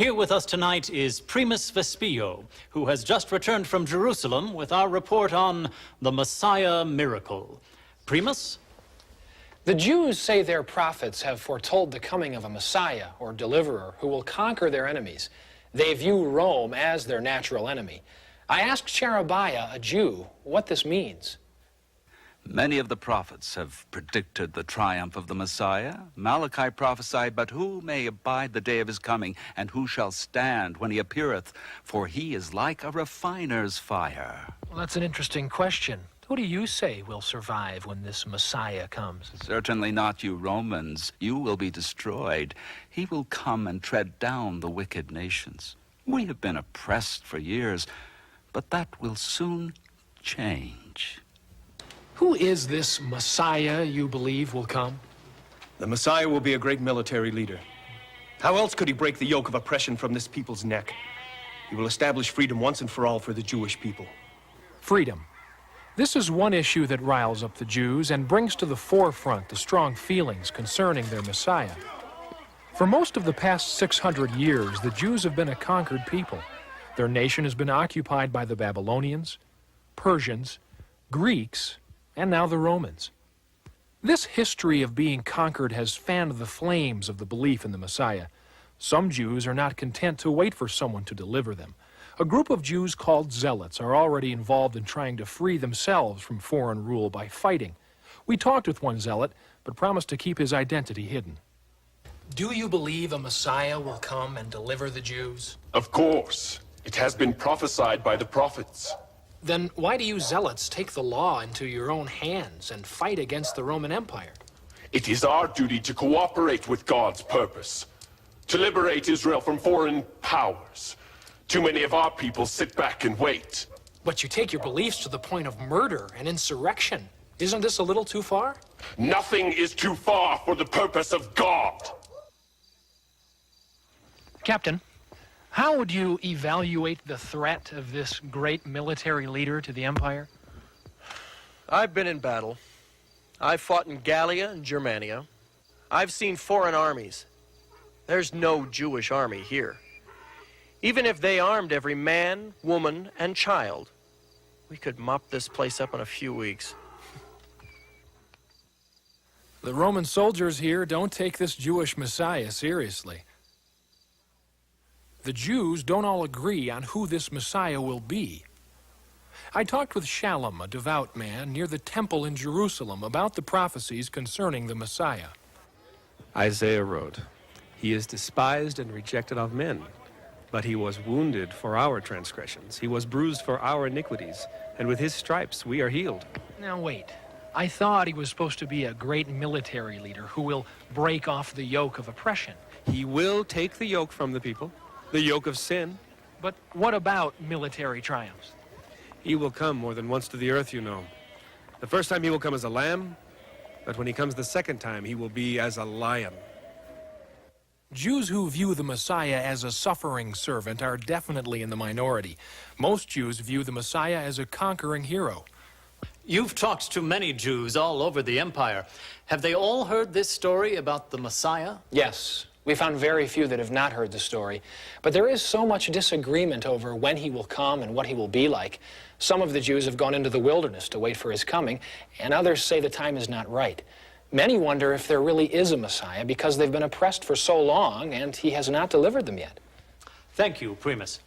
Here with us tonight is Primus Vespio, who has just returned from Jerusalem with our report on the Messiah miracle. Primus? The Jews say their prophets have foretold the coming of a Messiah or deliverer who will conquer their enemies. They view Rome as their natural enemy. I asked Sherebiah, a Jew, what this means. Many of the prophets have predicted the triumph of the Messiah. Malachi prophesied, "But who may abide the day of his coming, and who shall stand when he appeareth? For he is like a refiner's fire." Well, that's an interesting question. Who do you say will survive when this Messiah comes? Certainly not you Romans. You will be destroyed. He will come and tread down the wicked nations. We have been oppressed for years, but that will soon change. Who is this Messiah you believe will come? The Messiah will be a great military leader. How else could he break the yoke of oppression from this people's neck? He will establish freedom once and for all for the Jewish people. Freedom. This is one issue that riles up the Jews and brings to the forefront the strong feelings concerning their Messiah. For most of the past 600 years, the Jews have been a conquered people. Their nation has been occupied by the Babylonians, Persians, Greeks, and now the Romans. This history of being conquered has fanned the flames of the belief in the Messiah. Some Jews are not content to wait for someone to deliver them. A group of Jews called Zealots are already involved in trying to free themselves from foreign rule by fighting. We talked with one Zealot, but promised to keep his identity hidden. Do you believe a Messiah will come and deliver the Jews? Of course. It has been prophesied by the prophets. Then why do you Zealots take the law into your own hands and fight against the Roman Empire? It is our duty to cooperate with God's purpose, to liberate Israel from foreign powers. Too many of our people sit back and wait. But you take your beliefs to the point of murder and insurrection. Isn't this a little too far? Nothing is too far for the purpose of God. Captain, how would you evaluate the threat of this great military leader to the empire? I've been in battle. I've fought in Gallia and Germania. I've seen foreign armies. There's no Jewish army here. Even if they armed every man, woman, and child, we could mop this place up in a few weeks. The Roman soldiers here don't take this Jewish Messiah seriously. The Jews don't all agree on who this Messiah will be. I talked with Shalom, a devout man, near the temple in Jerusalem about the prophecies concerning the Messiah. Isaiah wrote, "He is despised and rejected of men, but he was wounded for our transgressions. He was bruised for our iniquities, and with his stripes we are healed." Now wait. I thought he was supposed to be a great military leader who will break off the yoke of oppression. He will take the yoke from the people, the yoke of sin. But what about military triumphs? He will come more than once to the earth, you know. The first time he will come as a lamb, but when he comes the second time, he will be as a lion. Jews who view the Messiah as a suffering servant are definitely in the minority. Most Jews view the Messiah as a conquering hero. You've talked to many Jews all over the empire. Have they all heard this story about the Messiah? Yes. We found very few that have not heard the story. But there is so much disagreement over when he will come and what he will be like. Some of the Jews have gone into the wilderness to wait for his coming, and others say the time is not right. Many wonder if there really is a Messiah because they've been oppressed for so long and he has not delivered them yet. Thank you, Primus.